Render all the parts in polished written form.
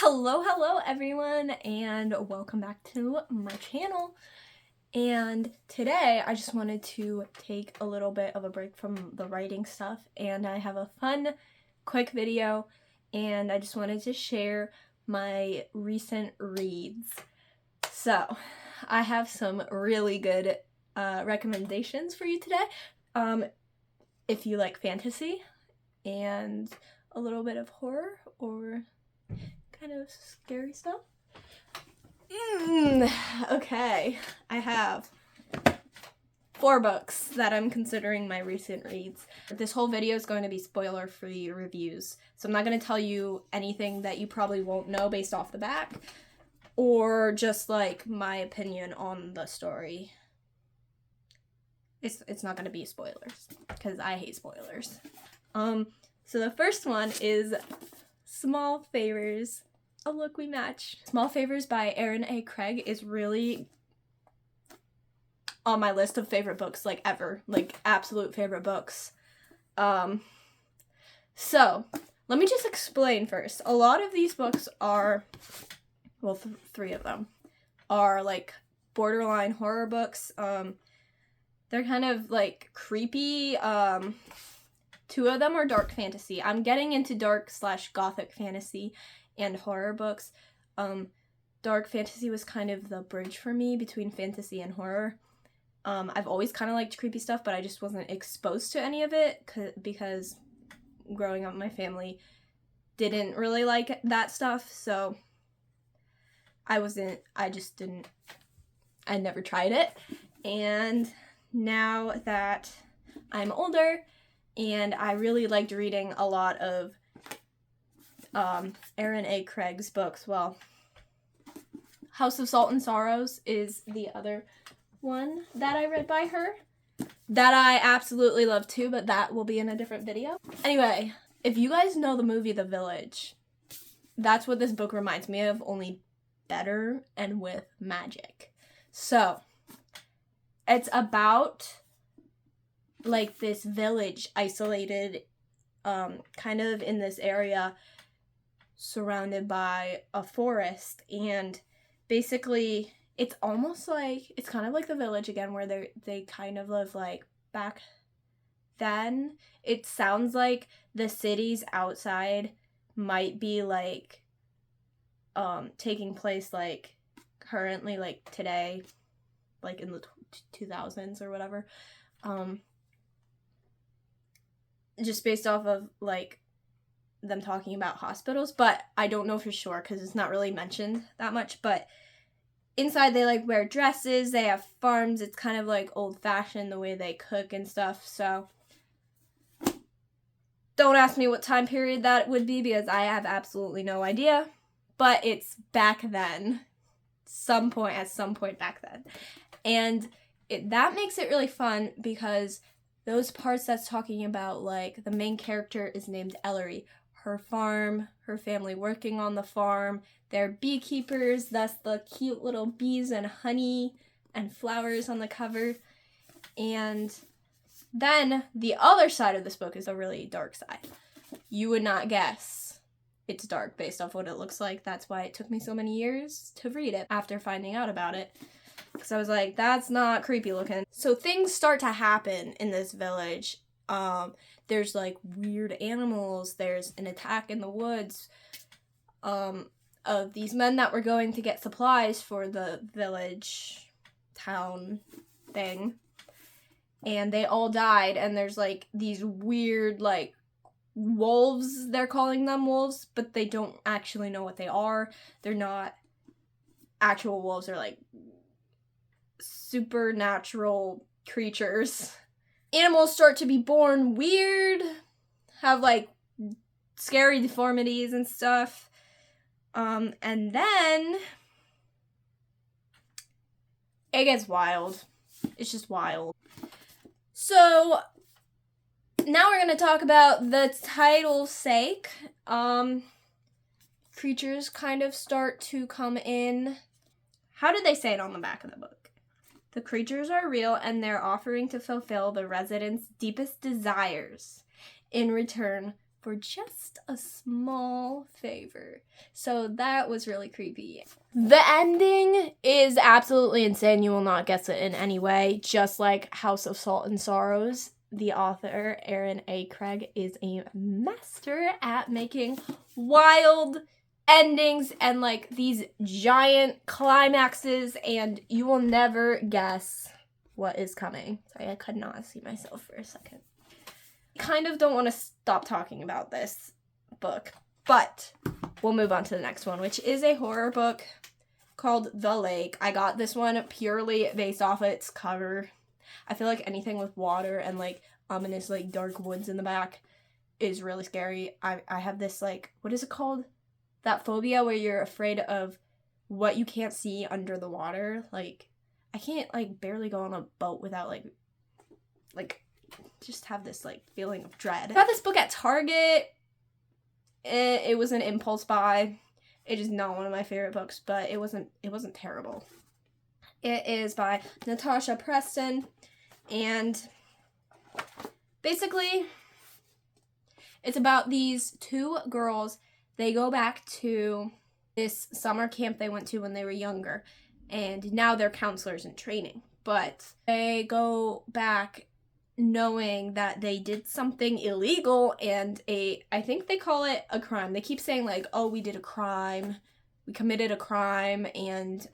Hello everyone, and welcome back to my channel. And today I just wanted to take a little bit of a break from the writing stuff, and I have a fun, quick video, and I just wanted to share my recent reads. So, I have some really good recommendations for you today. If you like fantasy and a little bit of horror or kind of scary stuff. Okay, I have 4 books that I'm considering my recent reads. This whole video is going to be spoiler-free reviews, so I'm not going to tell you anything that you probably won't know based off the back, or just like my opinion on the story. It's not going to be spoilers, because I hate spoilers. So the first one is Small Favors. Oh, look, we match. Small Favors by Erin A. Craig is really on my list of favorite books, like, ever. Like, absolute favorite books. So, let me just explain first. A lot of these books are, well, 3 of them are, like, borderline horror books. They're kind of, like, creepy. 2 of them are dark fantasy. I'm getting into dark/gothic fantasy and horror books. Dark fantasy was kind of the bridge for me between fantasy and horror. I've always kind of liked creepy stuff, but I just wasn't exposed to any of it because growing up, my family didn't really like that stuff, so I never tried it. And now that I'm older, and I really liked reading a lot of Erin A. Craig's books. Well, House of Salt and Sorrows is the other one that I read by her that I absolutely love too, but that will be in a different video. Anyway, if you guys know the movie The Village, that's what this book reminds me of, only better and with magic. So, it's about like this village isolated kind of in this area surrounded by a forest, and basically it's almost like, it's kind of like The Village again, where they kind of live like back then. It sounds like the cities outside might be like taking place like currently, like today, like in the 2000s or whatever. Just based off of like them talking about hospitals, but I don't know for sure because it's not really mentioned that much. But inside they like wear dresses, they have farms, it's kind of like old-fashioned the way they cook and stuff. So don't ask me what time period that would be because I have absolutely no idea, but it's back then, at some point back then. And that makes it really fun because those parts that's talking about, like, the main character is named Ellery. Her farm, her family working on the farm, they're beekeepers, thus the cute little bees and honey and flowers on the cover. And then the other side of this book is a really dark side. You would not guess it's dark based off what it looks like. That's why it took me so many years to read it after finding out about it. Because I was like, that's not creepy looking. So things start to happen in this village. There's like weird animals. There's an attack in the woods of these men that were going to get supplies for the village town thing. And they all died. And there's like these weird like wolves. They're calling them wolves, but they don't actually know what they are. They're not actual wolves. They're like supernatural creatures. Animals start to be born weird, have like scary deformities and stuff. And then it gets wild. It's just wild. So now we're going to talk about the title's sake. Creatures kind of start to come in. How did they say it on the back of the book? The creatures are real, and they're offering to fulfill the residents' deepest desires in return for just a small favor. So that was really creepy. The ending is absolutely insane. You will not guess it in any way. Just like House of Salt and Sorrows, the author, Erin A. Craig, is a master at making wild endings and like these giant climaxes, and you will never guess what is coming. Sorry, I could not see myself for a second. Kind of don't want to stop talking about this book, but we'll move on to the next one, which is a horror book called The Lake. I got this one purely based off its cover. I feel like anything with water and like ominous like dark woods in the back is really scary. I have this like, what is it called? That phobia where you're afraid of what you can't see under the water. Like, I can't like barely go on a boat without like just have this like feeling of dread. I got this book at Target. It was an impulse buy. It is not one of my favorite books, but it wasn't terrible. It is by Natasha Preston, and basically it's about these two girls. They go back to this summer camp they went to when they were younger, and now they're counselors in training. But they go back knowing that they did something illegal, and I think they call it a crime. They keep saying like, oh, we did a crime. We committed a crime, and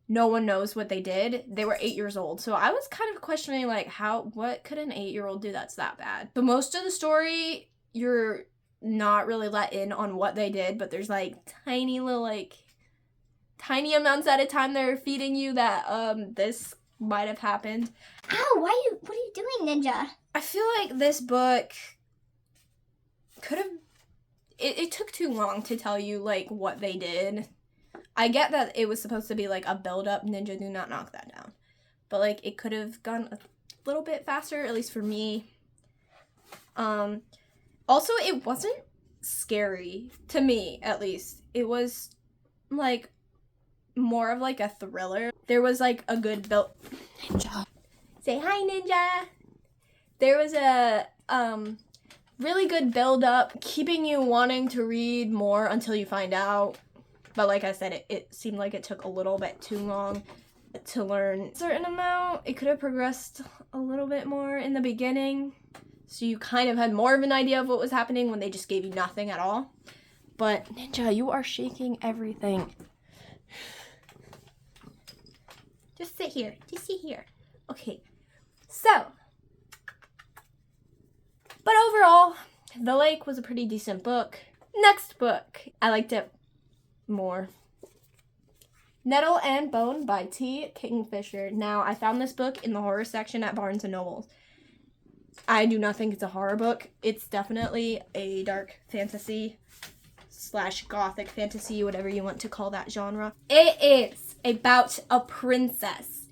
no one knows what they did. They were 8 years old. So I was kind of questioning like what could an 8-year-old do that's that bad? But most of the story, you're not really let in on what they did, but there's like tiny little like tiny amounts at a time they're feeding you that this might have happened. Ow, what are you doing, Ninja? I feel like this book could have it took too long to tell you like what they did. I get that it was supposed to be like a build up. Ninja, do not knock that down. But like it could have gone a little bit faster, at least for me. Also, it wasn't scary, to me, at least. It was, like, more of, like, a thriller. There was, like, a good build... Ninja. Say hi, Ninja! There was a, really good build-up, keeping you wanting to read more until you find out. But like I said, it seemed like it took a little bit too long to learn a certain amount. It could have progressed a little bit more in the beginning, so you kind of had more of an idea of what was happening when they just gave you nothing at all. But Ninja, you are shaking everything. Just sit here. Just sit here. Okay. So, but overall, The Lake was a pretty decent book. Next book. I liked it more. Nettle and Bone by T. Kingfisher. Now, I found this book in the horror section at Barnes & Noble. I do not think it's a horror book. It's definitely a dark fantasy / gothic fantasy, whatever you want to call that genre. It is about a princess.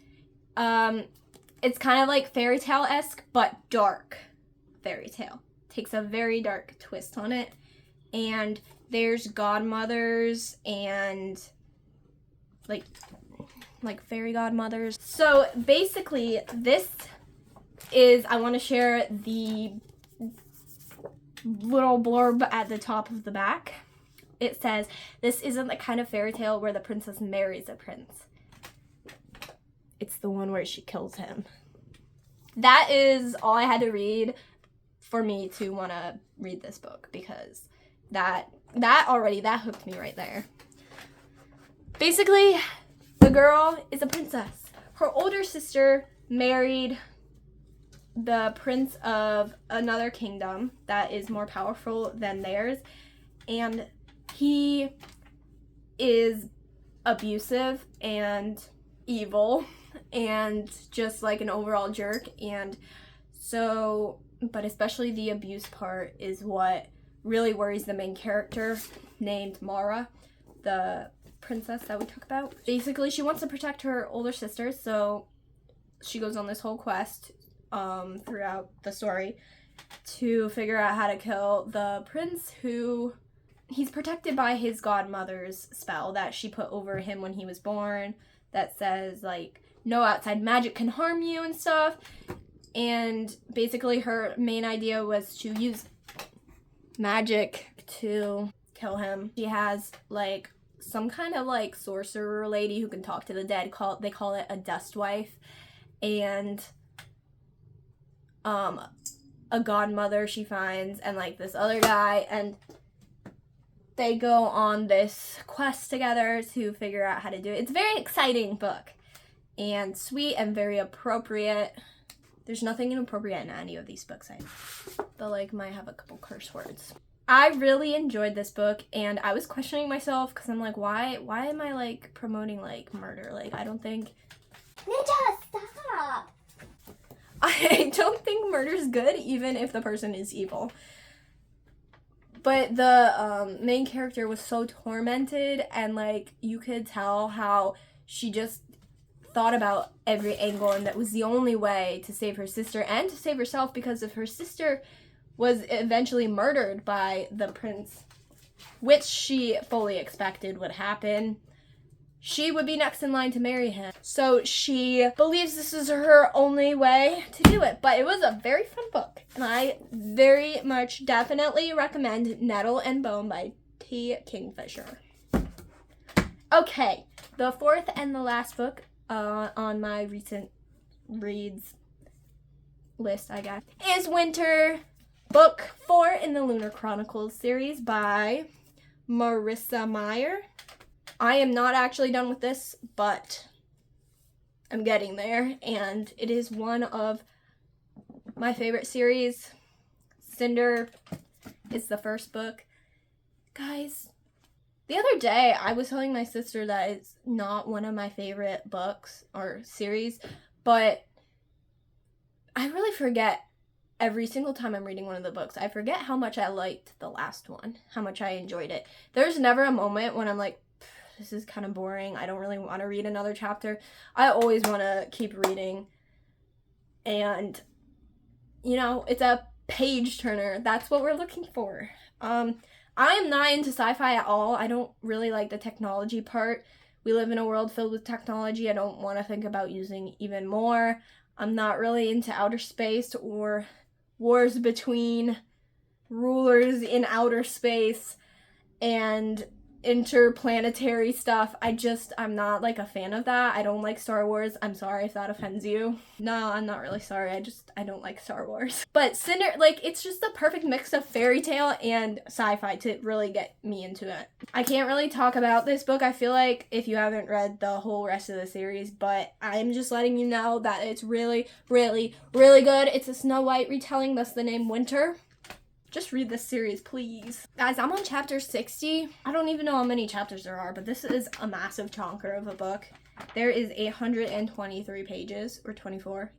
It's kind of like fairy tale-esque, but dark fairy tale. Takes a very dark twist on it. And there's godmothers and like fairy godmothers. So basically this is, I want to share the little blurb at the top of the back. It says, this isn't the kind of fairy tale where the princess marries a prince. It's the one where she kills him. That is all I had to read for me to want to read this book, because that hooked me right there. Basically, the girl is a princess. Her older sister married the prince of another kingdom that is more powerful than theirs, and he is abusive and evil and just like an overall jerk. And so, but especially the abuse part is what really worries the main character named Mara, the princess that we talk about. Basically, she wants to protect her older sister, so she goes on this whole quest throughout the story to figure out how to kill the prince, who he's protected by his godmother's spell that she put over him when he was born that says like no outside magic can harm you and stuff. And basically her main idea was to use magic to kill him. She has like some kind of like sorcerer lady who can talk to the dead. They call it a dust wife, and a godmother she finds, and like this other guy, and they go on this quest together to figure out how to do it. It's a very exciting book and sweet and very appropriate. There's nothing inappropriate in any of these books. But like might have a couple curse words. I really enjoyed this book, and I was questioning myself because I'm like, why am I like promoting like murder? Like I don't think Ninja, stop! I don't think murder's good, even if the person is evil. But the main character was so tormented, and like you could tell how she just thought about every angle, and that was the only way to save her sister and to save herself, because if her sister was eventually murdered by the prince, which she fully expected would happen, she would be next in line to marry him. So she believes this is her only way to do it. But it was a very fun book, and I very much definitely recommend Nettle and Bone by Kingfisher. Okay, the fourth and the last book on my recent reads list, I guess, is Winter, book 4 in the Lunar Chronicles series by Marissa Meyer. I am not actually done with this, but I'm getting there, and it is one of my favorite series. Cinder is the first book. Guys, the other day I was telling my sister that it's not one of my favorite books or series, but I really forget every single time I'm reading one of the books. I forget how much I liked the last one, how much I enjoyed it. There's never a moment when I'm like, this is kind of boring, I don't really want to read another chapter. I always want to keep reading, and you know, it's a page turner. That's what we're looking for. I am not into sci-fi at all. I don't really like the technology part. We live in a world filled with technology. I don't want to think about using even more. I'm not really into outer space or wars between rulers in outer space and interplanetary stuff. I'm not like a fan of that. I don't like Star Wars. I'm sorry if that offends you. No, I'm not really sorry. I don't like Star Wars. But Cinder, like, it's just the perfect mix of fairy tale and sci-fi to really get me into it. I can't really talk about this book, I feel like, if you haven't read the whole rest of the series, but I'm just letting you know that it's really, really, really good. It's a Snow White retelling, thus the name Winter. Just read this series, please. Guys, I'm on chapter 60. I don't even know how many chapters there are, but this is a massive chonker of a book. There is 823 pages, or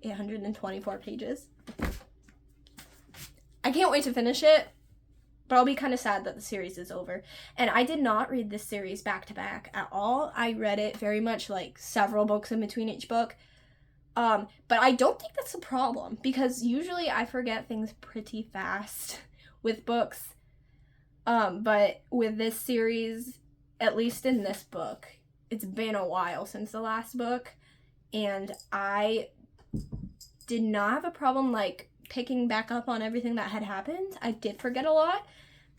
824 pages. I can't wait to finish it, but I'll be kind of sad that the series is over. And I did not read this series back to back at all. I read it very much like several books in between each book. But I don't think that's a problem, because usually I forget things pretty fast with books, but with this series, at least in this book, it's been a while since the last book, and I did not have a problem like picking back up on everything that had happened. I did forget a lot,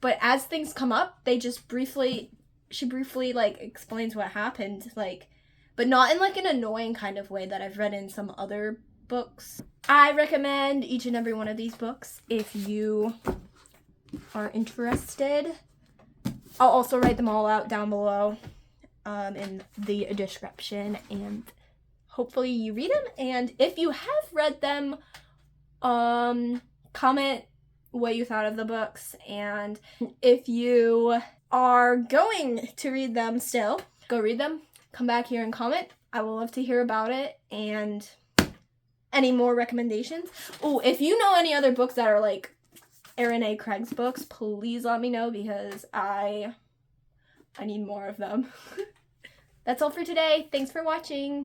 but as things come up, she briefly like explains what happened, like, but not in like an annoying kind of way that I've read in some other books. I recommend each and every one of these books if you are interested. I'll also write them all out down below in the description, and hopefully you read them. And if you have read them, comment what you thought of the books, and if you are going to read them still, go read them. Come back here and comment. I would love to hear about it, and any more recommendations. Oh, if you know any other books that are like Erin A. Craig's books, please let me know, because I need more of them. That's all for today. Thanks for watching.